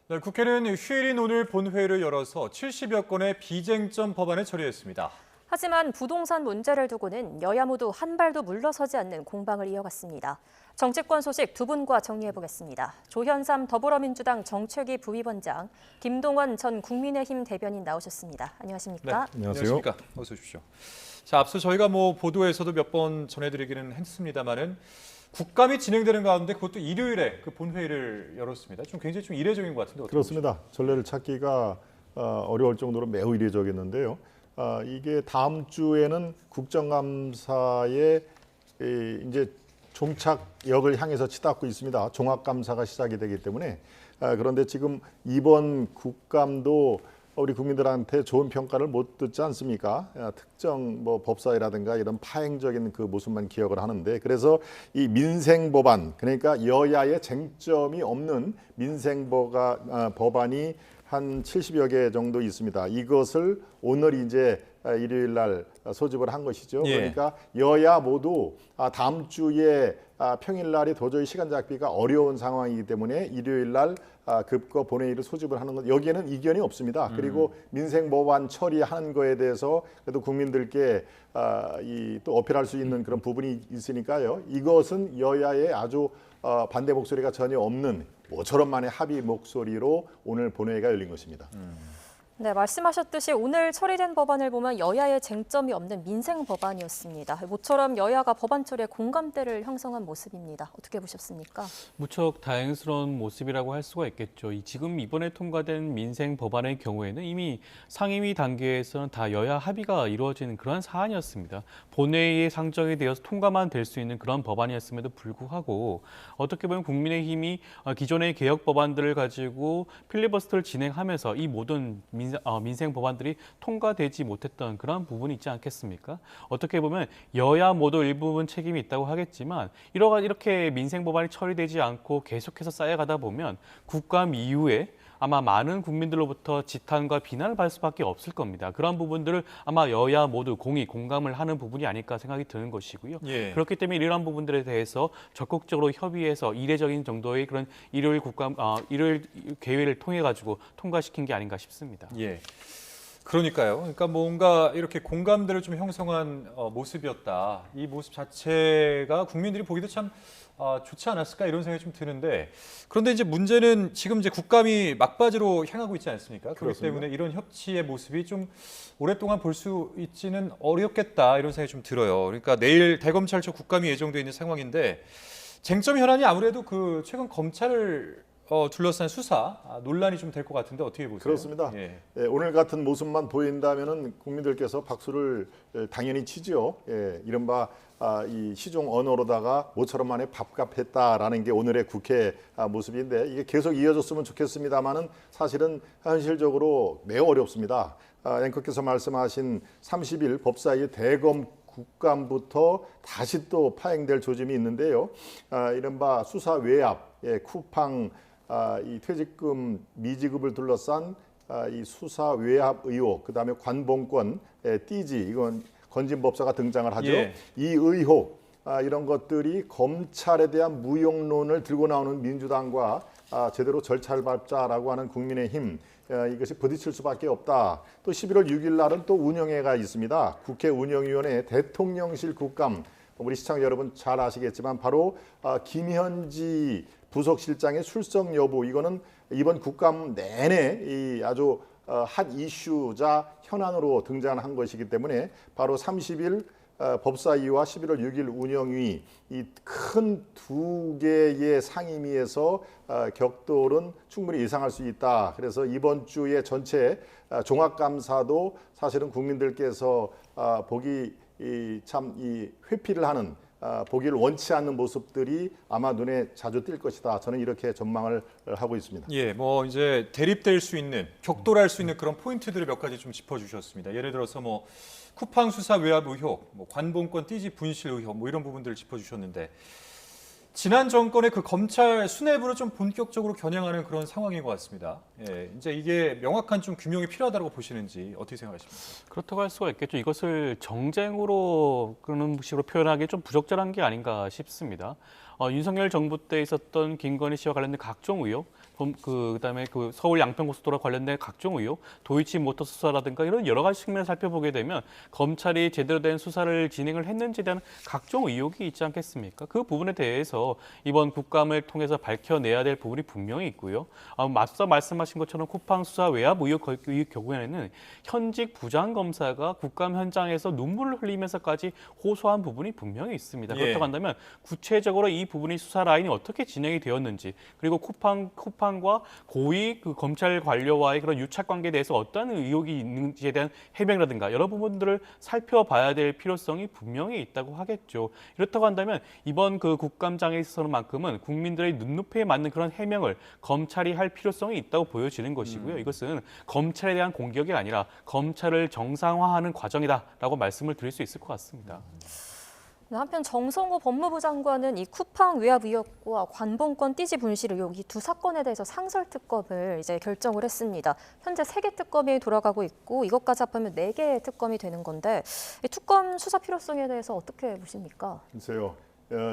네, 국회는 휴일인 오늘 본회의를 열어서 70여 건의 비쟁점 법안을 처리했습니다. 하지만 부동산 문제를 두고는 여야 모두 한 발도 물러서지 않는 공방을 이어갔습니다. 정치권 소식 두 분과 정리해보겠습니다. 조현삼 더불어민주당 정책위 부위원장, 김동완 전 국민의힘 대변인 나오셨습니다. 안녕하십니까? 네, 안녕하십니까. 어서 오십시오. 자, 앞서 저희가 보도에서도 몇 번 전해드리기는 했습니다만은 국감이 진행되는 가운데 그것도 일요일에 그 본회의를 열었습니다. 굉장히 이례적인 것 같은데 어떻게 그렇습니다. 전례를 찾기가 어려울 정도로 매우 이례적이었는데요. 이게 다음 주에는 국정감사의 이제 종착역을 향해서 치닫고 있습니다. 종합감사가 시작이 되기 때문에 그런데 지금 이번 국감도 우리 국민들한테 좋은 평가를 못 듣지 않습니까? 특정 법사위라든가 이런 파행적인 그 모습만 기억을 하는데, 그래서 이 민생 법안, 그러니까 여야의 쟁점이 없는 민생 법안이 한 70여 개 정도 있습니다. 이것을 오늘 이제 일요일 날 소집을 한 것이죠. 예. 그러니까 여야 모두 다음 주에 평일 날이 도저히 시간 잡기가 어려운 상황이기 때문에 일요일 날 급거 본회의를 소집을 하는 것, 여기에는 이견이 없습니다. 그리고 민생 법안 처리하는 거에 대해서 그래도 국민들께 또 어필할 수 있는 그런 부분이 있으니까요. 이것은 여야의 아주 반대 목소리가 전혀 없는 모처럼만의 합의 목소리로 오늘 본회의가 열린 것입니다. 네, 말씀하셨듯이 오늘 처리된 법안을 보면 여야의 쟁점이 없는 민생 법안이었습니다. 모처럼 여야가 법안 처리에 공감대를 형성한 모습입니다. 어떻게 보셨습니까? 무척 다행스러운 모습이라고 할 수가 있겠죠. 지금 이번에 통과된 민생 법안의 경우에는 이미 상임위 단계에서는 다 여야 합의가 이루어지는 그런 사안이었습니다. 본회의에 상정이 되어서 통과만 될 수 있는 그런 법안이었음에도 불구하고 어떻게 보면 국민의힘이 기존의 개혁 법안들을 가지고 필리버스터를 진행하면서 이 모든 민생 법안들이 통과되지 못했던 그런 부분이 있지 않겠습니까? 어떻게 보면 여야 모두 일부분 책임이 있다고 하겠지만 이렇게 민생 법안이 처리되지 않고 계속해서 쌓여가다 보면 국감 이후에 아마 많은 국민들로부터 지탄과 비난을 받을 수밖에 없을 겁니다. 그런 부분들을 아마 여야 모두 공감을 하는 부분이 아닐까 생각이 드는 것이고요. 예. 그렇기 때문에 이러한 부분들에 대해서 적극적으로 협의해서 이례적인 정도의 그런 일요일 개회를 통해 가지고 통과시킨 게 아닌가 싶습니다. 예. 그러니까요. 그러니까 뭔가 이렇게 공감대를 좀 형성한 모습이었다. 이 모습 자체가 국민들이 보기도 참 좋지 않았을까 이런 생각이 좀 드는데, 그런데 이제 문제는 지금 이제 국감이 막바지로 향하고 있지 않습니까? 그렇기 그렇습니다. 때문에 이런 협치의 모습이 좀 오랫동안 볼 수 있지는 어렵겠다 이런 생각이 좀 들어요. 그러니까 내일 대검찰청 국감이 예정돼 있는 상황인데 쟁점 현안이 아무래도 그 최근 검찰을 둘러싼 수사 논란이 좀 될 것 같은데 어떻게 보세요? 그렇습니다. 예. 오늘 같은 모습만 보인다면은 국민들께서 박수를 당연히 치죠. 이른바 이 시종 언어로다가 모처럼만에 밥값했다라는 게 오늘의 국회 모습인데, 이게 계속 이어졌으면 좋겠습니다만은 사실은 현실적으로 매우 어렵습니다. 앵커께서 말씀하신 30일 법사위 대검 국감부터 다시 또 파행될 조짐이 있는데요. 이른바 수사 외압, 쿠팡 이 퇴직금 미지급을 둘러싼 이 수사 외압 의혹, 그다음에 관봉권 띠지, 이건 건진 법사가 등장을 하죠. 예. 이 의혹 이런 것들이 검찰에 대한 무용론을 들고 나오는 민주당과 제대로 절차를 밟자라고 하는 국민의힘, 이것이 부딪힐 수밖에 없다. 또 11월 6일 날은 또 운영회가 있습니다. 국회 운영위원회 대통령실 국감, 우리 시청자 여러분 잘 아시겠지만 바로 김현지 부속실장의 출석 여부, 이거는 이번 국감 내내 이 아주 핫 이슈자 현안으로 등장한 것이기 때문에 바로 30일 법사위와 11월 6일 운영위, 이 큰 두 개의 상임위에서 격돌은 충분히 예상할 수 있다. 그래서 이번 주에 전체 종합감사도 사실은 국민들께서 보기 참 회피를 하는, 보기를 원치 않는 모습들이 아마 눈에 자주 띌 것이다. 저는 이렇게 전망을 하고 있습니다. 예, 이제 대립될 수 있는, 격돌할 수 있는 그런 포인트들을 몇 가지 좀 짚어주셨습니다. 예를 들어서 쿠팡 수사 외압 의혹, 관봉권 띠지 분실 의혹, 이런 부분들을 짚어주셨는데, 지난 정권의 그 검찰 수뇌부를 좀 본격적으로 겨냥하는 그런 상황인 것 같습니다. 예, 이제 이게 명확한 좀 규명이 필요하다고 보시는지 어떻게 생각하십니까? 그렇다고 할 수가 있겠죠. 이것을 정쟁으로 그런 식으로 표현하기 좀 부적절한 게 아닌가 싶습니다. 윤석열 정부 때 있었던 김건희 씨와 관련된 각종 의혹, 그다음에 그 서울 양평고속도로 관련된 각종 의혹, 도이치모터 수사라든가 이런 여러 가지 측면을 살펴보게 되면 검찰이 제대로 된 수사를 진행을 했는지에 대한 각종 의혹이 있지 않겠습니까? 그 부분에 대해서 이번 국감을 통해서 밝혀내야 될 부분이 분명히 있고요. 맞서 말씀하신 것처럼 쿠팡 수사 외압 의혹 경우에는 현직 부장검사가 국감 현장에서 눈물을 흘리면서까지 호소한 부분이 분명히 있습니다. 예. 그렇다고 한다면 구체적으로 이 부분이 수사 라인이 어떻게 진행이 되었는지, 그리고 쿠팡과 고위 그 검찰 관료와의 그런 유착 관계에 대해서 어떤 의혹이 있는지에 대한 해명이라든가 여러 부분들을 살펴봐야 될 필요성이 분명히 있다고 하겠죠. 이렇다고 한다면 이번 그 국감장에 있어서만큼은 국민들의 눈높이에 맞는 그런 해명을 검찰이 할 필요성이 있다고 보여지는 것이고요. 이것은 검찰에 대한 공격이 아니라 검찰을 정상화하는 과정이다라고 말씀을 드릴 수 있을 것 같습니다. 한편 정성호 법무부 장관은 이 쿠팡 외압 의혹과 관본권 띠지 분실 의혹 이 두 사건에 대해서 상설 특검을 이제 결정을 했습니다. 현재 3개 특검이 돌아가고 있고 이것까지 합하면 4개의 특검이 되는 건데 이 특검 수사 필요성에 대해서 어떻게 보십니까? 글쎄요.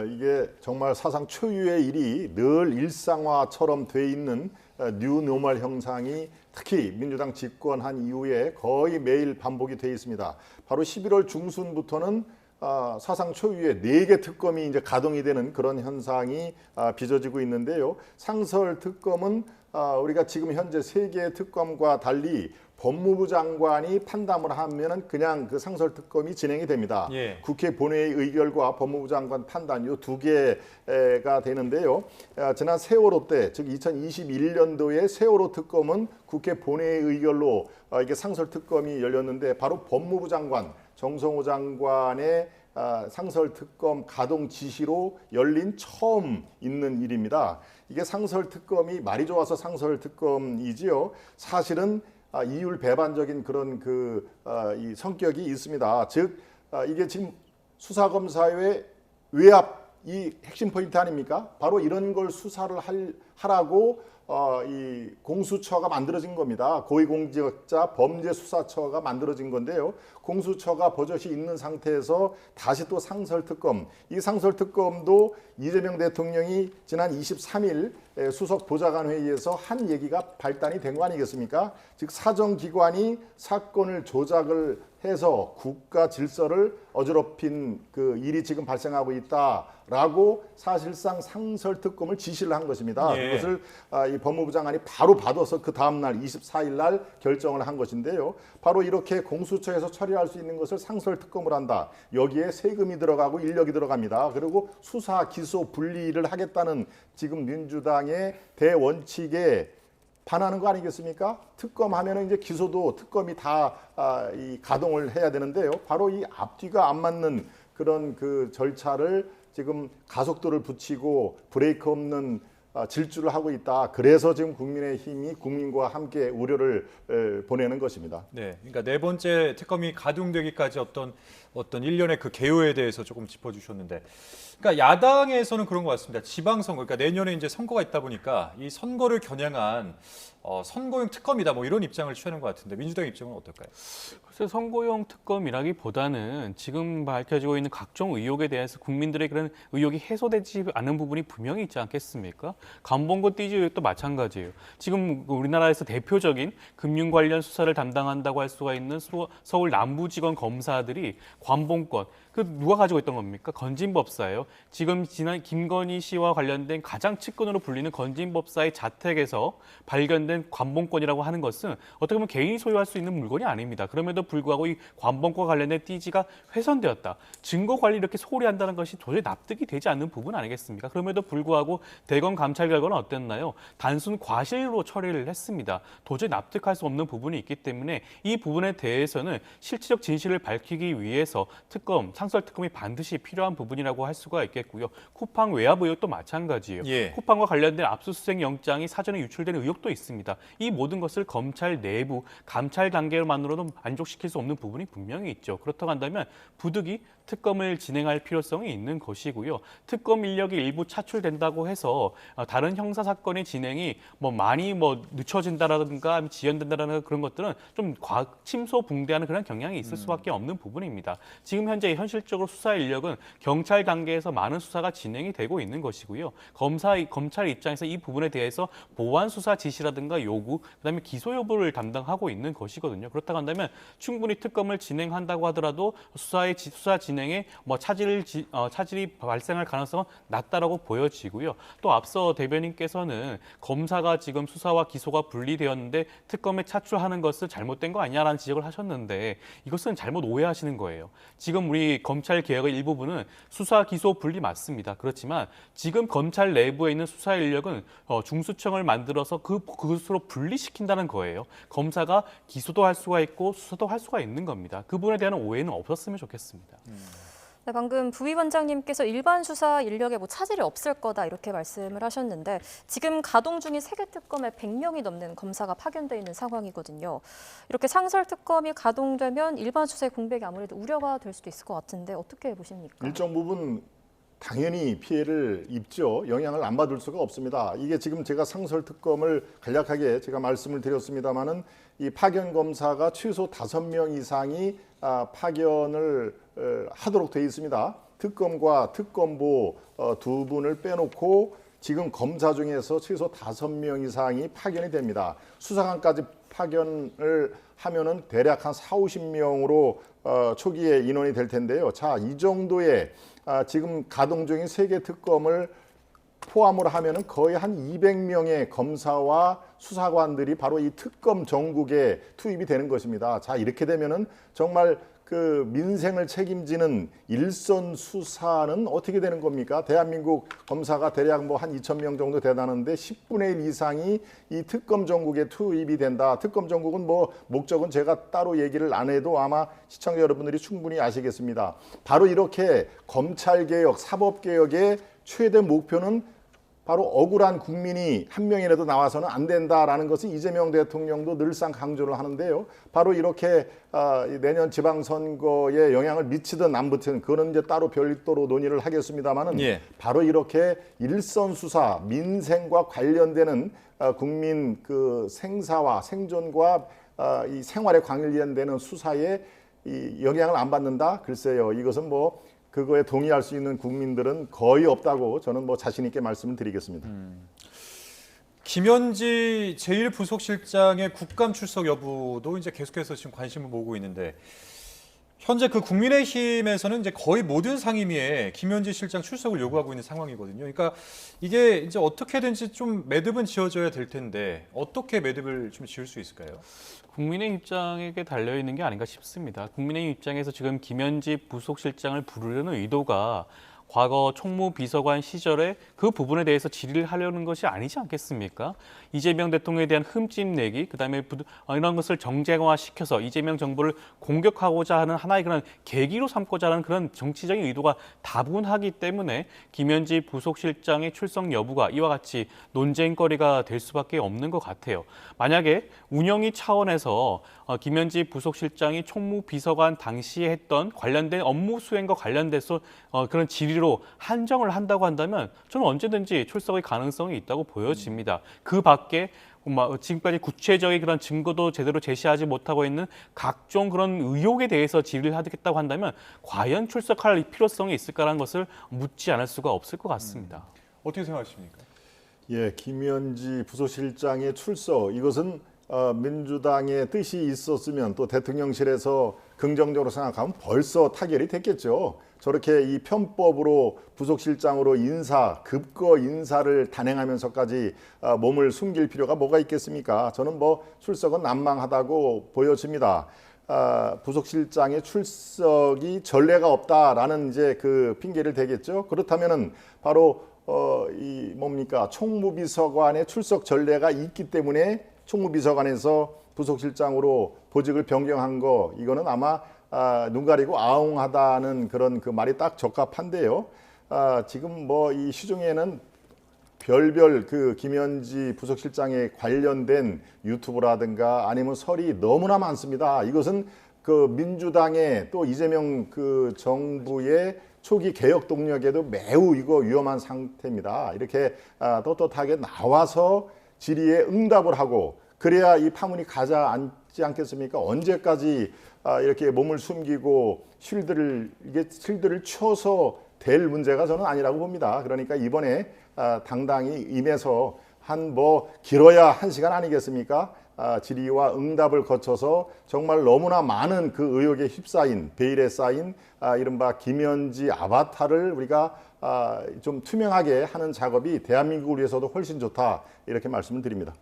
이게 정말 사상 초유의 일이 늘 일상화처럼 돼 있는 뉴노멀 형상이 특히 민주당 집권한 이후에 거의 매일 반복이 돼 있습니다. 바로 11월 중순부터는 사상 초유의 4개 특검이 이제 가동이 되는 그런 현상이 빚어지고 있는데요. 상설 특검은 우리가 지금 현재 3개의 특검과 달리 법무부 장관이 판단을 하면은 그냥 그 상설 특검이 진행이 됩니다. 예. 국회 본회의 의결과 법무부 장관 판단 이 2개가 되는데요. 지난 세월호 때, 즉 2021년도에 세월호 특검은 국회 본회의 의결로 이게 상설 특검이 열렸는데 바로 법무부 장관 정성호 장관의 상설 특검 가동 지시로 열린 처음 있는 일입니다. 이게 상설 특검이 말이 좋아서 상설 특검이지요. 사실은 이율 배반적인 그런 이 성격이 있습니다. 즉 이게 지금 수사검사의 외압 이 핵심 포인트 아닙니까? 바로 이런 걸 수사를 하라고 이 공수처가 만들어진 겁니다. 고위공직자 범죄수사처가 만들어진 건데요. 공수처가 버젓이 있는 상태에서 다시 또 상설특검, 이 상설특검도 이재명 대통령이 지난 23일 수석 보좌관 회의에서 한 얘기가 발단이 된 거 아니겠습니까? 즉 사정기관이 사건을 조작을 해서 국가 질서를 어지럽힌 그 일이 지금 발생하고 있다라고 사실상 상설특검을 지시를 한 것입니다. 예. 그것을 이 법무부 장관이 바로 받아서 그 다음 날 24일 날 결정을 한 것인데요. 바로 이렇게 공수처에서 처리할 수 있는 것을 상설특검을 한다. 여기에 세금이 들어가고 인력이 들어갑니다. 그리고 수사, 기소, 분리를 하겠다는 지금 민주당의 대원칙에 반하는 거 아니겠습니까? 특검하면은 이제 기소도 특검이 다 이 가동을 해야 되는데요. 바로 이 앞뒤가 안 맞는 그런 그 절차를 지금 가속도를 붙이고 브레이크 없는 질주를 하고 있다. 그래서 지금 국민의힘이 국민과 함께 우려를 보내는 것입니다. 네, 그러니까 4번째 특검이 가동되기까지 어떤 일련의 그 개요에 대해서 조금 짚어주셨는데, 그러니까 야당에서는 그런 것 같습니다. 지방선거, 그러니까 내년에 이제 선거가 있다 보니까 이 선거를 겨냥한 선거용 특검이다, 뭐 이런 입장을 취하는 것 같은데 민주당 입장은 어떨까요? 글쎄 선거용 특검이라기보다는 지금 밝혀지고 있는 각종 의혹에 대해서 국민들의 그런 의혹이 해소되지 않은 부분이 분명히 있지 않겠습니까? 관본권 띠지 의혹도 마찬가지예요. 지금 우리나라에서 대표적인 금융 관련 수사를 담당한다고 할 수가 있는 서울 남부지검 검사들이 관본권, 그 누가 가지고 있던 겁니까? 건진법사예요. 지금 지난 김건희 씨와 관련된 가장 측근으로 불리는 건진법사의 자택에서 발견된 관본권이라고 하는 것은 어떻게 보면 개인이 소유할 수 있는 물건이 아닙니다. 그럼에도 불구하고 이 관본권과 관련된 띠지가 훼손되었다. 증거 관리 이렇게 소홀히 한다는 것이 도저히 납득이 되지 않는 부분 아니겠습니까? 그럼에도 불구하고 대검 감찰 결과는 어땠나요? 단순 과실로 처리를 했습니다. 도저히 납득할 수 없는 부분이 있기 때문에 이 부분에 대해서는 실질적 진실을 밝히기 위해서 상설특검이 반드시 필요한 부분이라고 할 수가 있겠고요. 쿠팡 외압 의혹도 마찬가지예요. 예. 쿠팡과 관련된 압수수색 영장이 사전에 유출되는 의혹도 있습니다. 이 모든 것을 검찰 내부 감찰 단계만으로도 만족시킬 수 없는 부분이 분명히 있죠. 그렇다고 한다면 부득이 특검을 진행할 필요성이 있는 것이고요. 특검 인력이 일부 차출된다고 해서 다른 형사 사건의 진행이 많이 늦춰진다라든가 지연된다라는 그런 것들은 좀 침소붕대하는 그런 경향이 있을 수밖에 없는 부분입니다. 지금 현재 현실적으로 수사 인력은 경찰 단계에서 통해서 많은 수사가 진행이 되고 있는 것이고요. 검찰 입장에서 이 부분에 대해서 보완 수사 지시라든가 요구, 그다음에 기소 여부를 담당하고 있는 것이거든요. 그렇다고 한다면 충분히 특검을 진행한다고 하더라도 수사 진행에 뭐 차질이 발생할 가능성은 낮다라고 보여지고요. 또 앞서 대변인께서는 검사가 지금 수사와 기소가 분리되었는데 특검에 차출하는 것은 잘못된 거 아니냐라는 지적을 하셨는데 이것은 잘못 오해하시는 거예요. 지금 우리 검찰 개혁의 일부분은 수사 기소 분리 맞습니다. 그렇지만 지금 검찰 내부에 있는 수사 인력은 중수청을 만들어서 그것으로 분리시킨다는 거예요. 검사가 기소도 할 수가 있고 수사도 할 수가 있는 겁니다. 그 부분에 대한 오해는 없었으면 좋겠습니다. 네, 방금 부위원장님께서 일반 수사 인력에 뭐 차질이 없을 거다 이렇게 말씀을 하셨는데 지금 가동 중인 세계 특검에 100명이 넘는 검사가 파견돼 있는 상황이거든요. 이렇게 상설 특검이 가동되면 일반 수사의 공백이 아무래도 우려가 될 수도 있을 것 같은데 어떻게 보십니까? 일정 부분 당연히 피해를 입죠. 영향을 안 받을 수가 없습니다. 이게 지금 제가 상설 특검을 간략하게 제가 말씀을 드렸습니다마는 이 파견 검사가 최소 5명 이상이 파견을 하도록 되어 있습니다. 특검과 특검보 두 분을 빼놓고 지금 검사 중에서 최소 5명 이상이 파견이 됩니다. 수사관까지 파견을 하면은 대략 한 4, 50명으로 초기에 인원이 될 텐데요. 자, 이 정도의 지금 가동 중인 세계 특검을 포함을 하면은 거의 한 200명의 검사와 수사관들이 바로 이 특검 전국에 투입이 되는 것입니다. 자, 이렇게 되면은 정말 그 민생을 책임지는 일선 수사는 어떻게 되는 겁니까? 대한민국 검사가 대략 뭐 한 2,000명 정도 되다는데 10분의 1 이상이 이 특검 전국에 투입이 된다. 특검 전국은 뭐 목적은 제가 따로 얘기를 안 해도 아마 시청자 여러분들이 충분히 아시겠습니다. 바로 이렇게 검찰개혁, 사법개혁의 최대 목표는 바로 억울한 국민이 한 명이라도 나와서는 안 된다라는 것을 이재명 대통령도 늘상 강조를 하는데요. 바로 이렇게 내년 지방선거에 영향을 미치든 안 미치든 그거는 이제 따로 별도로 논의를 하겠습니다만은 바로 이렇게 일선 수사, 민생과 관련되는 국민 그 생사와 생존과 이 생활에 관련되는 수사에 이 영향을 안 받는다? 글쎄요. 이것은 뭐 그거에 동의할 수 있는 국민들은 거의 없다고 저는 뭐 자신 있게 말씀을 드리겠습니다. 김현지 제1부속실장의 국감 출석 여부도 이제 계속해서 지금 관심을 모으고 있는데 현재 그 국민의힘에서는 이제 거의 모든 상임위에 김현지 실장 출석을 요구하고 있는 상황이거든요. 그러니까 이게 이제 어떻게든지 좀 매듭은 지어져야 될 텐데 어떻게 매듭을 좀 지을 수 있을까요? 국민의 입장에게 달려 있는 게 아닌가 싶습니다. 국민의 입장에서 지금 김현지 부속실장을 부르려는 의도가 과거 총무비서관 시절에 그 부분에 대해서 질의를 하려는 것이 아니지 않겠습니까? 이재명 대통령에 대한 흠집 내기, 그다음에 이런 것을 정쟁화시켜서 이재명 정부를 공격하고자 하는 하나의 그런 계기로 삼고자 하는 그런 정치적인 의도가 다분하기 때문에 김현지 부속실장의 출석 여부가 이와 같이 논쟁거리가 될 수밖에 없는 것 같아요. 만약에 운영위 차원에서 김현지 부속실장이 총무비서관 당시에 했던 관련된 업무 수행과 관련돼서 그런 질의로 한정을 한다고 한다면 저는 언제든지 출석의 가능성이 있다고 보여집니다. 그 밖에 지금까지 구체적인 그런 증거도 제대로 제시하지 못하고 있는 각종 그런 의혹에 대해서 질의를 하겠다고 한다면 과연 출석할 필요성이 있을까라는 것을 묻지 않을 수가 없을 것 같습니다. 어떻게 생각하십니까? 예, 김현지 부속실장의 출석 이것은 민주당의 뜻이 있었으면 또 대통령실에서 긍정적으로 생각하면 벌써 타결이 됐겠죠. 저렇게 이 편법으로 부속실장으로 급거 인사를 단행하면서까지 몸을 숨길 필요가 뭐가 있겠습니까? 저는 뭐 출석은 난망하다고 보여집니다. 부속실장의 출석이 전례가 없다라는 이제 그 핑계를 대겠죠. 그렇다면은 바로 총무비서관의 출석 전례가 있기 때문에 총무비서관에서 부속실장으로 보직을 변경한 거 이거는 아마 눈 가리고 아웅하다는 그런 그 말이 딱 적합한데요. 지금 뭐 이 시중에는 별별 그 김현지 부속실장에 관련된 유튜브라든가 아니면 설이 너무나 많습니다. 이것은 그 민주당의 또 이재명 그 정부의 초기 개혁 동력에도 매우 이거 위험한 상태입니다. 이렇게 떳떳하게 나와서 질의에 응답을 하고 그래야 이 파문이 가라앉지 않겠습니까? 언제까지 이렇게 몸을 숨기고 실드를 쳐서 될 문제가 저는 아니라고 봅니다. 그러니까 이번에 당당히 임해서 한 길어야 1시간 아니겠습니까? 질의와 응답을 거쳐서 정말 너무나 많은 그 의혹에 휩싸인 베일에 쌓인 이른바 김현지 아바타를 우리가 좀 투명하게 하는 작업이 대한민국을 위해서도 훨씬 좋다 이렇게 말씀을 드립니다.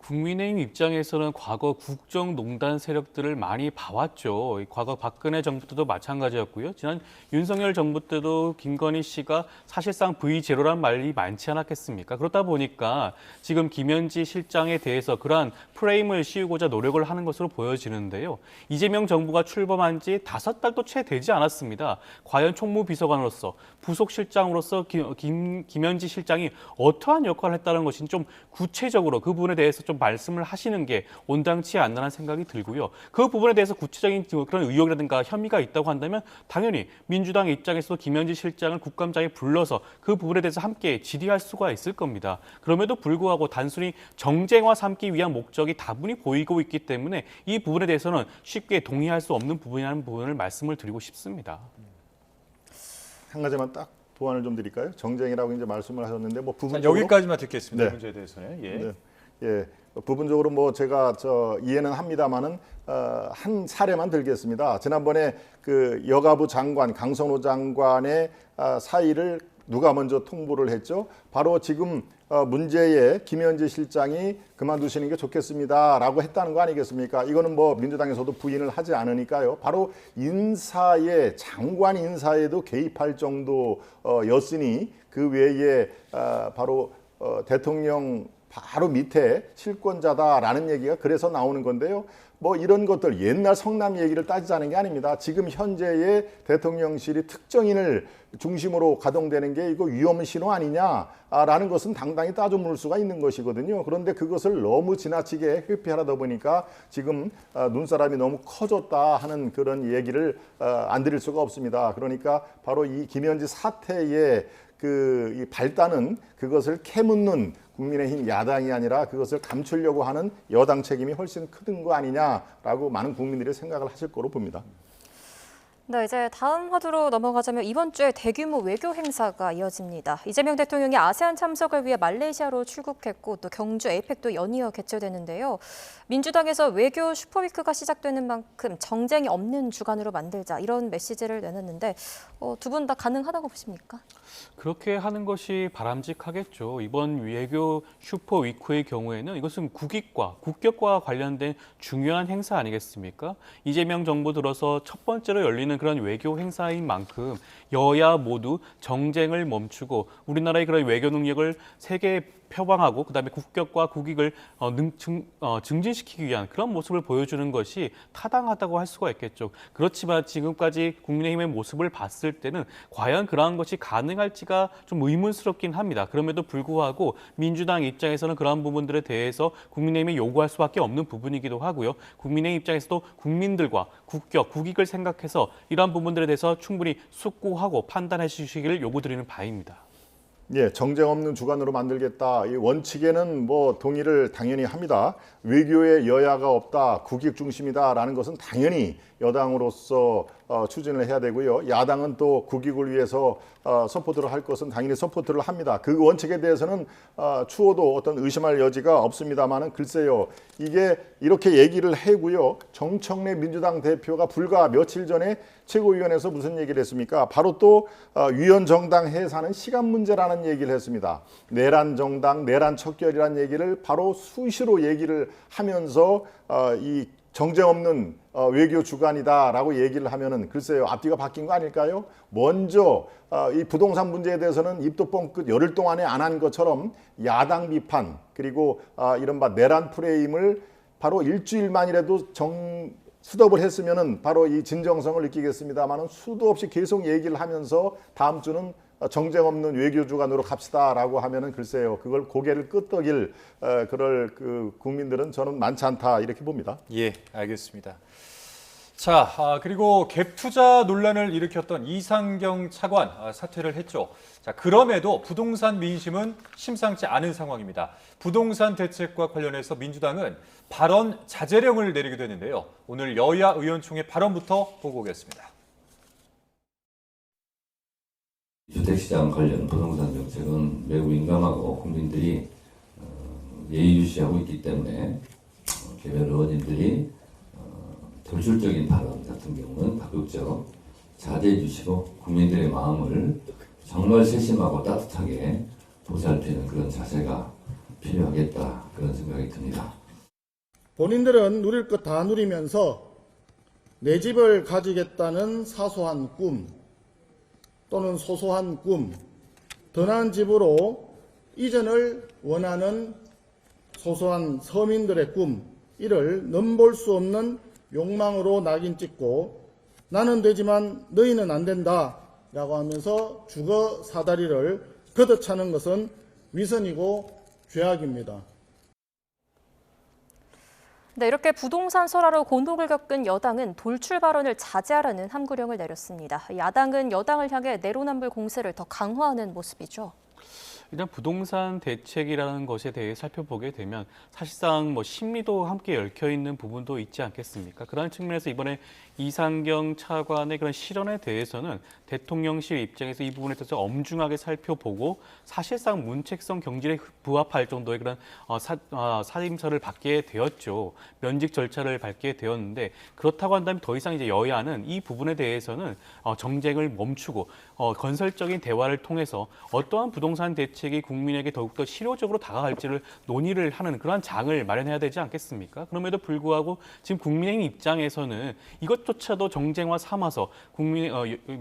국민의힘 입장에서는 과거 국정농단 세력들을 많이 봐왔죠. 과거 박근혜 정부 때도 마찬가지였고요. 지난 윤석열 정부 때도 김건희 씨가 사실상 V0란 말이 많지 않았겠습니까? 그렇다 보니까 지금 김현지 실장에 대해서 그러한 프레임을 씌우고자 노력을 하는 것으로 보여지는데요. 이재명 정부가 출범한 지 5달도 채 되지 않았습니다. 과연 총무비서관으로서 부속실장으로서 김현지 실장이 어떠한 역할을 했다는 것이 좀 구체적으로 그 부분에 대해서 좀 말씀을 하시는 게 온당치 않나라는 생각이 들고요. 그 부분에 대해서 구체적인 그런 의혹이라든가 혐의가 있다고 한다면 당연히 민주당 입장에서도 김현지 실장을 국감장에 불러서 그 부분에 대해서 함께 질의할 수가 있을 겁니다. 그럼에도 불구하고 단순히 정쟁화 삼기 위한 목적이 다분히 보이고 있기 때문에 이 부분에 대해서는 쉽게 동의할 수 없는 부분이라는 부분을 말씀을 드리고 싶습니다. 한 가지만 딱 보완을 좀 드릴까요? 정쟁이라고 이제 말씀을 하셨는데 자, 부분적으로 여기까지만 듣겠습니다. 네. 이 문제에 대해서는. 예. 네. 예, 부분적으로 제가 이해는 합니다만은 한 사례만 들겠습니다. 지난번에 그 여가부 장관 강선호 장관의 사의를 누가 먼저 통보를 했죠? 바로 지금 문제의 김현지 실장이 그만두시는 게 좋겠습니다라고 했다는 거 아니겠습니까? 이거는 민주당에서도 부인을 하지 않으니까요. 바로 장관 인사에도 개입할 정도였으니 그 외에 바로 대통령 바로 밑에 실권자다라는 얘기가 그래서 나오는 건데요. 이런 것들 옛날 성남 얘기를 따지자는 게 아닙니다. 지금 현재의 대통령실이 특정인을 중심으로 가동되는 게 이거 위험 신호 아니냐라는 것은 당당히 따져 물을 수가 있는 것이거든요. 그런데 그것을 너무 지나치게 회피하다 보니까 지금 눈사람이 너무 커졌다 하는 그런 얘기를 안 드릴 수가 없습니다. 그러니까 바로 이 김현지 사태의 이 발단은 그것을 캐묻는 국민의힘 야당이 아니라 그것을 감추려고 하는 여당 책임이 훨씬 큰 거 아니냐라고 많은 국민들이 생각을 하실 거로 봅니다. 네, 이제 다음 화두로 넘어가자면 이번 주에 대규모 외교 행사가 이어집니다. 이재명 대통령이 아세안 참석을 위해 말레이시아로 출국했고 또 경주 에이펙도 연이어 개최되는데요. 민주당에서 외교 슈퍼위크가 시작되는 만큼 정쟁이 없는 주간으로 만들자 이런 메시지를 내놨는데 두 분 다 가능하다고 보십니까? 그렇게 하는 것이 바람직하겠죠. 이번 외교 슈퍼위크의 경우에는 이것은 국격과 관련된 중요한 행사 아니겠습니까? 이재명 정부 들어서 첫 번째로 열리는 그런 외교 행사인 만큼 여야 모두 정쟁을 멈추고 우리나라의 그런 외교 능력을 세계에 표방하고 그다음에 국격과 국익을 증진시키기 위한 그런 모습을 보여주는 것이 타당하다고 할 수가 있겠죠. 그렇지만 지금까지 국민의힘의 모습을 봤을 때는 과연 그러한 것이 가능할지가 좀 의문스럽긴 합니다. 그럼에도 불구하고 민주당 입장에서는 그러한 부분들에 대해서 국민의힘이 요구할 수밖에 없는 부분이기도 하고요. 국민의힘 입장에서도 국민들과 국격, 국익을 생각해서 이러한 부분들에 대해서 충분히 숙고하고 판단해 주시기를 요구드리는 바입니다. 예, 정쟁 없는 주간으로 만들겠다. 이 원칙에는 동의를 당연히 합니다. 외교에 여야가 없다, 국익 중심이다라는 것은 당연히 여당으로서 추진을 해야 되고요. 야당은 또 국익을 위해서 서포트를 할 것은 당연히 서포트를 합니다. 그 원칙에 대해서는 추호도 어떤 의심할 여지가 없습니다만은 글쎄요. 이게 이렇게 얘기를 하고요. 정청래 민주당 대표가 불과 며칠 전에 최고위원회에서 무슨 얘기를 했습니까? 바로 또 위원 정당 해산은 시간 문제라는 얘기를 했습니다. 내란 정당, 내란 척결이라는 얘기를 바로 수시로 얘기를 하면서 이 정쟁 없는 외교 주간이다라고 얘기를 하면은 글쎄요, 앞뒤가 바뀐 거 아닐까요? 먼저 이 부동산 문제에 대해서는 입도 뻥끗 열흘 동안에 안 한 것처럼 야당 비판 그리고 이른바 내란 프레임을 바로 일주일만이라도 수덥을 했으면은 바로 이 진정성을 느끼겠습니다만은 수도 없이 계속 얘기를 하면서 다음 주는 정쟁 없는 외교 주간으로 갑시다라고 하면은 글쎄요, 그걸 고개를 끄덕일 그럴 그 국민들은 저는 많지 않다 이렇게 봅니다. 예, 알겠습니다. 자, 그리고 갭 투자 논란을 일으켰던 이상경 차관 사퇴를 했죠. 자, 그럼에도 부동산 민심은 심상치 않은 상황입니다. 부동산 대책과 관련해서 민주당은 발언 자제령을 내리게 되는데요. 오늘 여야 의원총회 발언부터 보고 오겠습니다. 주택시장 관련 부동산 정책은 매우 민감하고 국민들이 예의주시하고 있기 때문에 개별 의원님들이 돌출적인 발언 같은 경우는 적극적으로 자제해 주시고 국민들의 마음을 정말 세심하고 따뜻하게 보살피는 그런 자세가 필요하겠다 그런 생각이 듭니다. 본인들은 누릴 것 다 누리면서 내 집을 가지겠다는 사소한 꿈 또는 소소한 꿈, 더 나은 집으로 이전을 원하는 소소한 서민들의 꿈, 이를 넘볼 수 없는 욕망으로 낙인 찍고 나는 되지만 너희는 안 된다 라고 하면서 주거 사다리를 걷어차는 것은 위선이고 죄악입니다. 네, 이렇게 부동산 설화로 곤혹을 겪은 여당은 돌출 발언을 자제하라는 함구령을 내렸습니다. 야당은 여당을 향해 내로남불 공세를 더 강화하는 모습이죠. 일단 부동산 대책이라는 것에 대해 살펴보게 되면 사실상 심리도 함께 얽혀 있는 부분도 있지 않겠습니까? 그런 측면에서 이번에 이상경 차관의 그런 실언에 대해서는 대통령실 입장에서 이 부분에 대해서 엄중하게 살펴보고 사실상 문책성 경질에 부합할 정도의 그런 사임서를 받게 되었죠. 면직 절차를 밟게 되었는데 그렇다고 한다면 더 이상 이제 여야는 이 부분에 대해서는 정쟁을 멈추고 건설적인 대화를 통해서 어떠한 부동산 대책이 국민에게 더욱더 실효적으로 다가갈지를 논의를 하는 그러한 장을 마련해야 되지 않겠습니까? 그럼에도 불구하고 지금 국민의힘 입장에서는 이것조차도 정쟁화 삼아서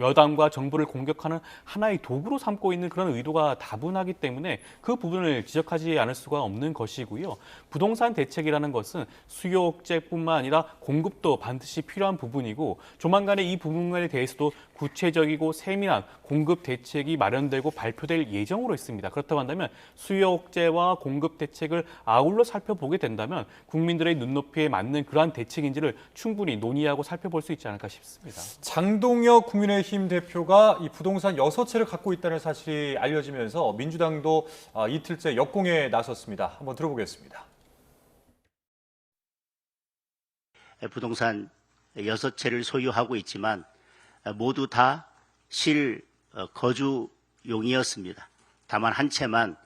여당과 정부를 공격하는 하나의 도구로 삼고 있는 그런 의도가 다분하기 때문에 그 부분을 지적하지 않을 수가 없는 것이고요. 부동산 대책이라는 것은 수요 억제뿐만 아니라 공급도 반드시 필요한 부분이고 조만간에 이 부분에 대해서도 구체적이고 세밀한 공급 대책이 마련되고 발표될 예정으로 있습니다. 그렇다고 한다면 수요 억제와 공급 대책을 아울러 살펴보게 된다면 국민들의 눈높이에 맞는 그러한 대책인지를 충분히 논의하고 살펴볼 수 있지 않을까 싶습니다. 장동혁 국민의힘 대표가 이 부동산 6채를 갖고 있다는 사실이 알려지면서 민주당도 이틀째 역공에 나섰습니다. 한번 들어보겠습니다. 부동산 6채를 소유하고 있지만 모두 다 실거주용이었습니다. 다만 한 채만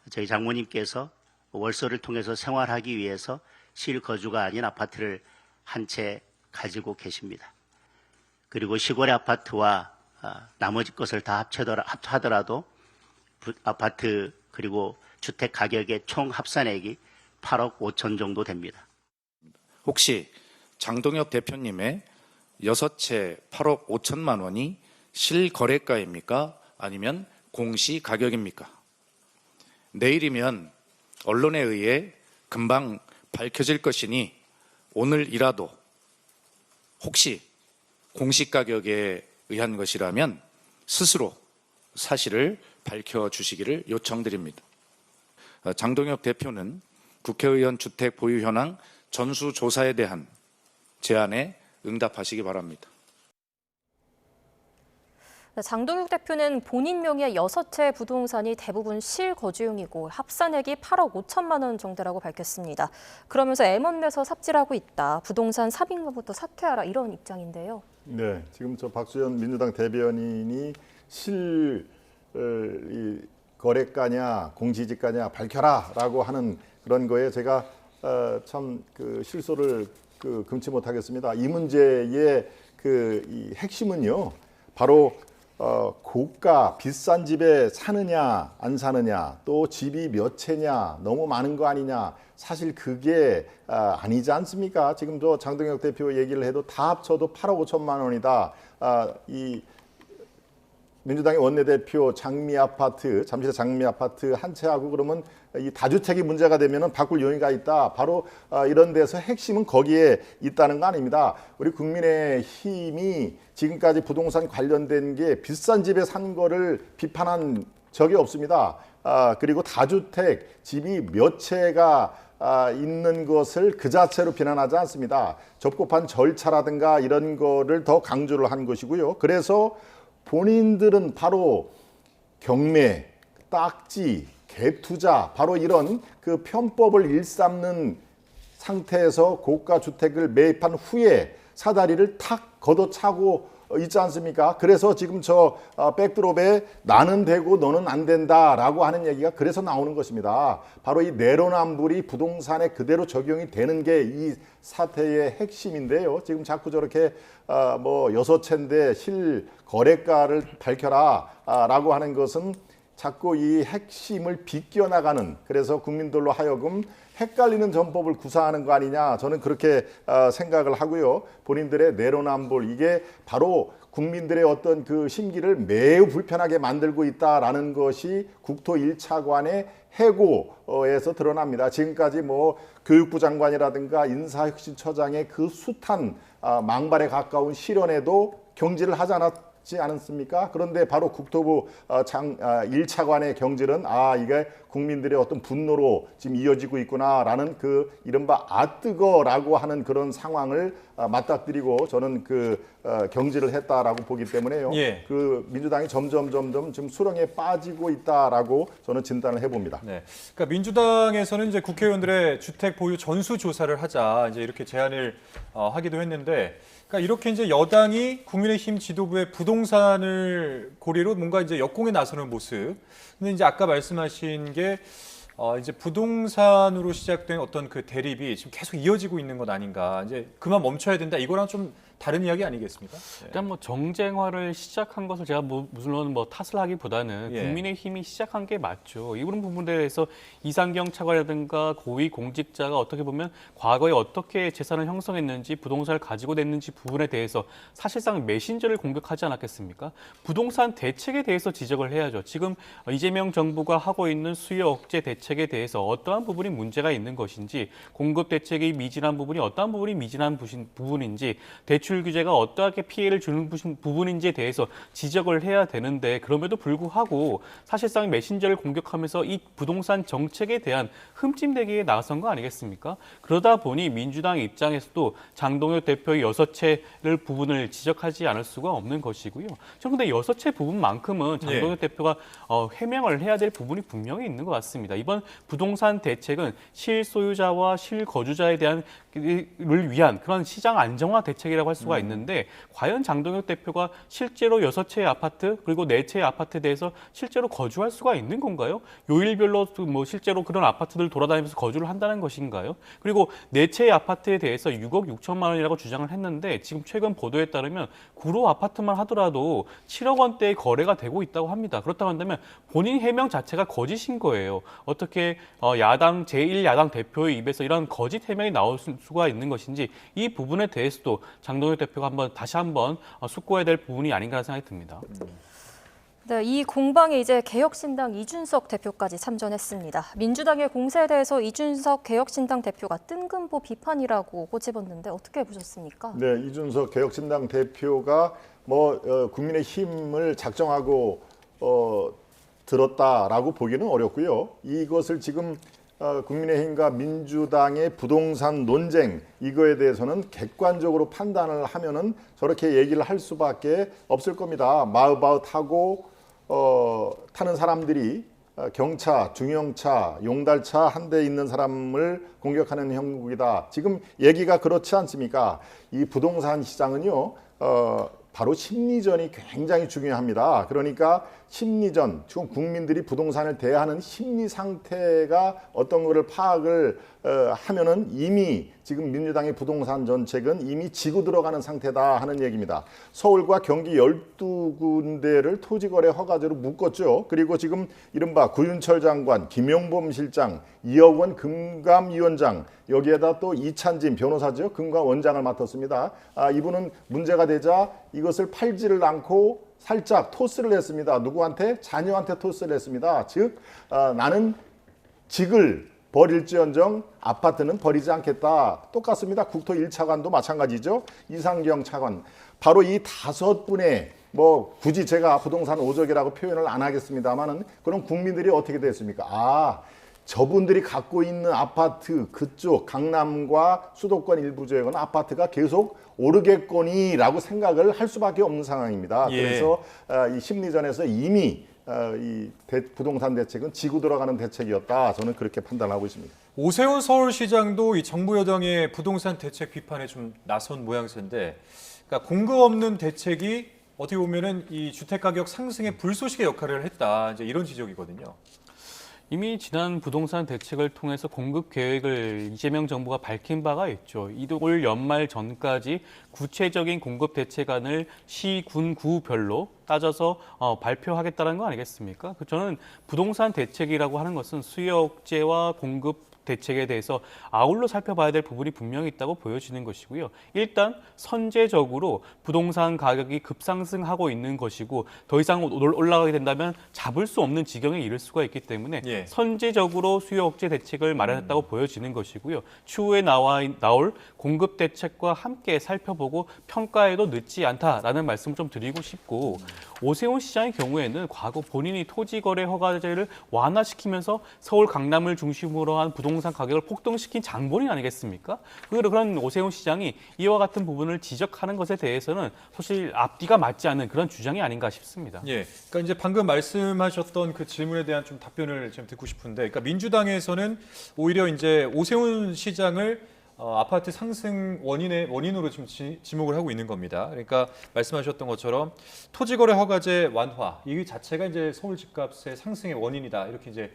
저희 장모님께서 월세를 통해서 생활하기 위해서 실거주가 아닌 아파트를 한 채 가지고 계십니다. 그리고 시골의 아파트와 나머지 것을 다 합하더라도 아파트 그리고 주택 가격의 총 합산액이 8억 5천 정도 됩니다. 혹시 장동혁 대표님의 6채 8억 5천만 원이 실거래가입니까? 아니면 공시가격입니까? 내일이면 언론에 의해 금방 밝혀질 것이니 오늘이라도 혹시 공시가격에 의한 것이라면 스스로 사실을 밝혀주시기를 요청드립니다. 장동혁 대표는 국회의원 주택 보유 현황 전수조사에 대한 제안에 응답하시기 바랍니다. 장동혁 대표는 본인 명의의 6채 부동산이 대부분 실거주용이고 합산액이 8억 5천만 원 정도라고 밝혔습니다. 그러면서 애먼매서 삽질하고 있다. 부동산 삽입로부터 사퇴하라 이런 입장인데요. 네, 지금 저 박수현 민주당 대변인이 거래가냐 공시지가냐 밝혀라라고 하는 그런 거에 제가 참 그 실소를 금치 못하겠습니다. 이 문제의 이 핵심은요, 바로 고가 비싼 집에 사느냐 안 사느냐, 또 집이 몇 채냐, 너무 많은 거 아니냐, 사실 그게 아니지 않습니까? 지금 저 장동혁 대표 얘기를 해도 다 합쳐도 8억 5천만 원이다. 이 민주당의 원내대표 잠실의 장미 아파트 한 채하고 그러면 이 다주택이 문제가 되면은 바꿀 용의가 있다. 바로 이런 데서 핵심은 거기에 있다는 거 아닙니다. 우리 국민의힘이 지금까지 부동산 관련된 게 비싼 집에 산 거를 비판한 적이 없습니다. 그리고 다주택 집이 몇 채가 있는 것을 그 자체로 비난하지 않습니다. 적법한 절차라든가 이런 거를 더 강조를 한 것이고요. 그래서 본인들은 바로 경매, 딱지, 갭투자, 바로 이런 그 편법을 일삼는 상태에서 고가 주택을 매입한 후에 사다리를 탁 걷어차고 있지 않습니까? 그래서 지금 저 백드롭에 나는 되고 너는 안 된다라고 하는 얘기가 그래서 나오는 것입니다. 바로 이 내로남불이 부동산에 그대로 적용이 되는 게 이 사태의 핵심인데요. 지금 자꾸 저렇게 뭐 6채인데 실거래가를 밝혀라라고 하는 것은 자꾸 이 핵심을 비껴나가는, 그래서 국민들로 하여금 헷갈리는 전법을 구사하는 거 아니냐, 저는 그렇게 생각을 하고요. 본인들의 내로남불, 이게 바로 국민들의 어떤 그 심기를 매우 불편하게 만들고 있다라는 것이 국토 1차관의 해고에서 드러납니다. 지금까지 뭐 교육부 장관이라든가 인사혁신처장의 그 숱한 망발에 가까운 실언에도 경질을 하지 않았습니까? 그런데 바로 국토부 1차관의 경질은 이게 국민들의 어떤 분노로 지금 이어지고 있구나라는 그 이른바 아뜨거라고 하는 그런 상황을 맞닥뜨리고 저는 그 경질을 했다라고 보기 때문에요. 예. 그 민주당이 점점 지금 수렁에 빠지고 있다라고 저는 진단을 해봅니다. 네. 그러니까 민주당에서는 이제 국회의원들의 주택 보유 전수 조사를 하자 이제 이렇게 제안을 하기도 했는데, 그러니까 이렇게 이제 여당이 국민의힘 지도부의 부동산을 고리로 뭔가 이제 역공에 나서는 모습. 근데 이제 아까 말씀하신 게 이제 부동산으로 시작된 어떤 그 대립이 지금 계속 이어지고 있는 것 아닌가. 이제 그만 멈춰야 된다. 이거랑 좀 다른 이야기 아니겠습니까? 일단 뭐 정쟁화를 시작한 것을 제가 물론 탓을 하기보다는 예. 국민의힘이 시작한 게 맞죠. 이런 부분에 대해서 이상경 차관이라든가 고위 공직자가 어떻게 보면 과거에 어떻게 재산을 형성했는지, 부동산을 가지고 냈는지 부분에 대해서 사실상 메신저를 공격하지 않았겠습니까? 부동산 대책에 대해서 지적을 해야죠. 지금 이재명 정부가 하고 있는 수요 억제 대책에 대해서 어떠한 부분이 문제가 있는 것인지, 공급 대책이 미진한 부분이 어떠한 부분이 미진한 부분인지, 대출 규제가 어떠하게 피해를 주는 부분인지에 대해서 지적을 해야 되는데, 그럼에도 불구하고 사실상 메신저를 공격하면서 이 부동산 정책에 대한 흠집내기에 나선 거 아니겠습니까? 그러다 보니 민주당 입장에서도 장동혁 대표의 6채를 부분을 지적하지 않을 수가 없는 것이고요. 저는 근데 6채 부분만큼은 장동혁 대표가 해명을 해야 될 부분이 분명히 있는 것 같습니다. 이번 부동산 대책은 실소유자와 실거주자에 대한 를 위한 그런 시장 안정화 대책이라고 할 수가 있는데, 과연 장동혁 대표가 실제로 6채의 아파트 그리고 4채의 아파트에 대해서 실제로 거주할 수가 있는 건가요? 요일별로 뭐 실제로 그런 아파트들 돌아다니면서 거주를 한다는 것인가요? 그리고 4채의 아파트에 대해서 6억 6천만 원이라고 주장을 했는데, 지금 최근 보도에 따르면 구로 아파트만 하더라도 7억 원대의 거래가 되고 있다고 합니다. 그렇다고 한다면 본인 해명 자체가 거짓인 거예요. 어떻게 야당 제1야당 대표의 입에서 이런 거짓 해명이 나올 수가 있는 것인지, 이 부분에 대해서도 장동혁 대표가 다시 한번 숙고해야 될 부분이 아닌가 생각이 듭니다. 네, 이 공방에 이제 개혁신당 이준석 대표까지 참전했습니다. 민주당의 공세에 대해서 이준석 개혁신당 대표가 뜬금포 비판이라고 꼬집었는데 어떻게 보셨습니까? 네, 이준석 개혁신당 대표가 국민의힘을 작정하고 들었다라고 보기는 어렵고요. 이것을 지금 국민의힘과 민주당의 부동산 논쟁, 이거에 대해서는 객관적으로 판단을 하면은 저렇게 얘기를 할 수밖에 없을 겁니다. 마으바웃하고 타는 사람들이 경차, 중형차, 용달차 한 대 있는 사람을 공격하는 형국이다. 지금 얘기가 그렇지 않습니까? 이 부동산 시장은요, 바로 심리전이 굉장히 중요합니다. 그러니까 심리전, 지금 국민들이 부동산을 대하는 심리 상태가 어떤 거를 파악을 하면은 이미 지금 민주당의 부동산 정책은 이미 지고 들어가는 상태다 하는 얘기입니다. 서울과 경기 12군데를 토지거래 허가제로 묶었죠. 그리고 지금 이른바 구윤철 장관, 김용범 실장, 2억 원 금감위원장, 여기에다 또 이찬진 변호사죠. 금감원장을 맡았습니다. 이분은 문제가 되자 이것을 팔지를 않고 살짝 토스를 했습니다. 누구한테? 자녀한테 토스를 했습니다. 즉 나는 직을 버릴지언정 아파트는 버리지 않겠다. 똑같습니다. 국토 1차관도 마찬가지죠. 이상경 차관. 바로 이 5분의 굳이 제가 부동산 오적이라고 표현을 안 하겠습니다만은, 그럼 국민들이 어떻게 됐습니까? 저분들이 갖고 있는 아파트 그쪽 강남과 수도권 일부 지역은 아파트가 계속 오르겠거니라고 생각을 할 수밖에 없는 상황입니다. 예. 그래서 이 심리전에서 이미 이 부동산 대책은 지고 들어가는 대책이었다. 저는 그렇게 판단하고 있습니다. 오세훈 서울시장도 이 정부 여당의 부동산 대책 비판에 좀 나선 모양새인데, 그러니까 공급 없는 대책이 어떻게 보면은 이 주택 가격 상승의 불쏘시개 역할을 했다. 이제 이런 지적이거든요. 이미 지난 부동산 대책을 통해서 공급 계획을 이재명 정부가 밝힌 바가 있죠. 올 연말 전까지 구체적인 공급 대책안을 시, 군, 구별로 따져서 발표하겠다는 거 아니겠습니까? 저는 부동산 대책이라고 하는 것은 수요 억제와 공급 대책에 대해서 아울러 살펴봐야 될 부분이 분명히 있다고 보여지는 것이고요. 일단 선제적으로 부동산 가격이 급상승하고 있는 것이고 더 이상 올라가게 된다면 잡을 수 없는 지경에 이를 수가 있기 때문에 예. 선제적으로 수요 억제 대책을 마련했다고 보여지는 것이고요. 추후에 나올 공급 대책과 함께 살펴보고 평가에도 늦지 않다라는 말씀을 좀 드리고 싶고 오세훈 시장의 경우에는 과거 본인이 토지거래 허가제를 완화시키면서 서울 강남을 중심으로 한 부동산 가격을 폭등시킨 장본인 아니겠습니까? 그런 오세훈 시장이 이와 같은 부분을 지적하는 것에 대해서는 사실 앞뒤가 맞지 않는 그런 주장이 아닌가 싶습니다. 예, 그러니까 이제 방금 말씀하셨던 그 질문에 대한 좀 답변을 좀 듣고 싶은데, 그러니까 민주당에서는 오히려 이제 오세훈 시장을 아파트 상승 원인으로 지금 지목을 하고 있는 겁니다. 그러니까 말씀하셨던 것처럼 토지거래 허가제 완화 이 자체가 이제 서울 집값의 상승의 원인이다 이렇게 이제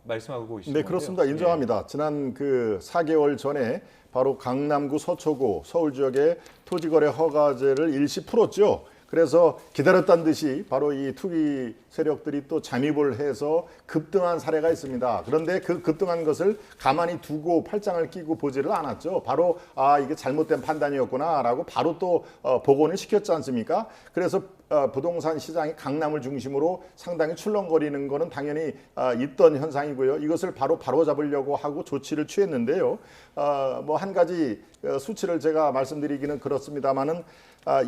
말씀하고 계시는 네, 건데요. 그렇습니다. 인정합니다. 지난 그 4개월 전에 바로 강남구, 서초구, 서울 지역의 토지거래 허가제를 일시 풀었죠. 그래서 기다렸다는 듯이 바로 이 투기 세력들이 또 잠입을 해서 급등한 사례가 있습니다. 그런데 그 급등한 것을 가만히 두고 팔짱을 끼고 보지를 않았죠. 바로 이게 잘못된 판단이었구나라고 바로 또 복원을 시켰지 않습니까? 그래서 부동산 시장이 강남을 중심으로 상당히 출렁거리는 것은 당연히 있던 현상이고요. 이것을 바로 잡으려고 하고 조치를 취했는데요. 뭐 한 가지 수치를 제가 말씀드리기는 그렇습니다만은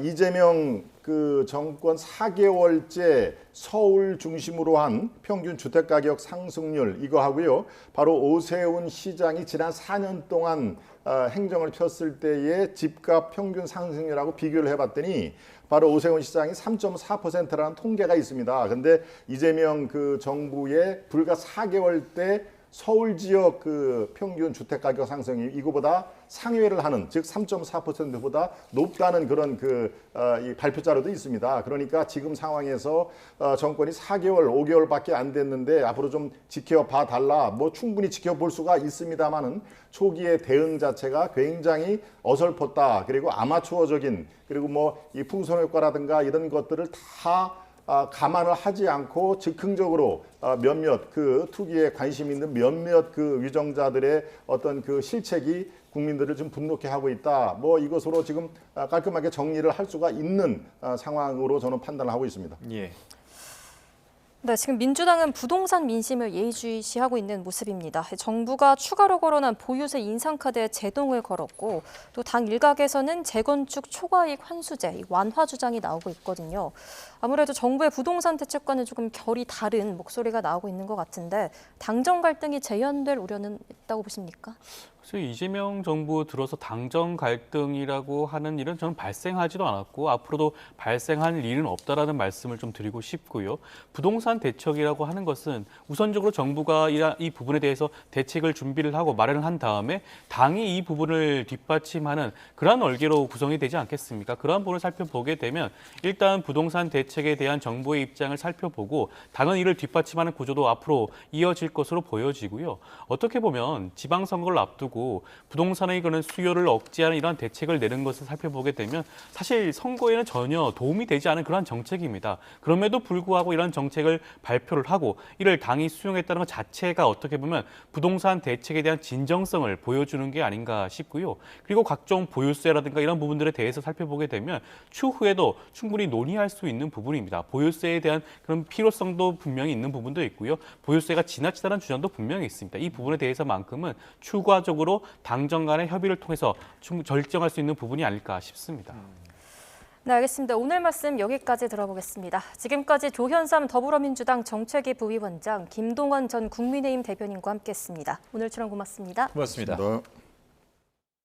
이재명 그 정권 4개월째 서울 중심으로 한 평균 주택가격 상승률 이거 하고요. 바로 오세훈 시장이 지난 4년 동안 행정을 폈을 때의 집값 평균 상승률하고 비교를 해봤더니 바로 오세훈 시장이 3.4%라는 통계가 있습니다. 근데 이재명 그 정부의 불과 4개월 때 서울 지역 그 평균 주택 가격 상승이 이거보다 상회를 하는, 즉 3.4%보다 높다는 그런 이 발표자료도 있습니다. 그러니까 지금 상황에서 정권이 4개월, 5개월밖에 안 됐는데 앞으로 좀 지켜봐 달라. 뭐 충분히 지켜볼 수가 있습니다만은 초기의 대응 자체가 굉장히 어설펐다. 그리고 아마추어적인, 그리고 뭐 이 풍선 효과라든가 이런 것들을 다 감안을 하지 않고 즉흥적으로 몇몇 그 투기에 관심 있는 몇몇 그 위정자들의 어떤 그 실책이 국민들을 좀 분노케 하고 있다. 뭐 이것으로 지금 깔끔하게 정리를 할 수가 있는 상황으로 저는 판단을 하고 있습니다. 예. 네, 지금 민주당은 부동산 민심을 예의주시하고 있는 모습입니다. 정부가 추가로 거론한 보유세 인상카드에 제동을 걸었고 또 당 일각에서는 재건축 초과이익 환수제 완화 주장이 나오고 있거든요. 아무래도 정부의 부동산 대책과는 조금 결이 다른 목소리가 나오고 있는 것 같은데 당정 갈등이 재현될 우려는 있다고 보십니까? 그래서 이재명 정부 들어서 당정 갈등이라고 하는 일은 저는 발생하지도 않았고 앞으로도 발생할 일은 없다라는 말씀을 좀 드리고 싶고요. 부동산 대책이라고 하는 것은 우선적으로 정부가 이 부분에 대해서 대책을 준비를 하고 마련을 한 다음에 당이 이 부분을 뒷받침하는 그러한 얼개로 구성이 되지 않겠습니까? 그러한 부분을 살펴보게 되면 일단 부동산 대책에 대한 정부의 입장을 살펴보고 당은 이를 뒷받침하는 구조도 앞으로 이어질 것으로 보여지고요. 어떻게 보면 지방선거를 앞두고 부동산의 그런 수요를 억제하는 이러한 대책을 내는 것을 살펴보게 되면 사실 선거에는 전혀 도움이 되지 않은 그러한 정책입니다. 그럼에도 불구하고 이러한 정책을 발표를 하고 이를 당이 수용했다는 것 자체가 어떻게 보면 부동산 대책에 대한 진정성을 보여주는 게 아닌가 싶고요. 그리고 각종 보유세라든가 이런 부분들에 대해서 살펴보게 되면 추후에도 충분히 논의할 수 있는 부분입니다. 보유세에 대한 그런 필요성도 분명히 있는 부분도 있고요. 보유세가 지나치다는 주장도 분명히 있습니다. 이 부분에 대해서만큼은 추가적으로 당정 간의 협의를 통해서 결정할 수 있는 부분이 아닐까 싶습니다. 네, 알겠습니다. 오늘 말씀 여기까지 들어보겠습니다. 지금까지 조현삼 더불어민주당 정책위 부위원장, 김동완 전 국민의힘 대변인과 함께했습니다. 오늘 출연 고맙습니다. 고맙습니다. 네.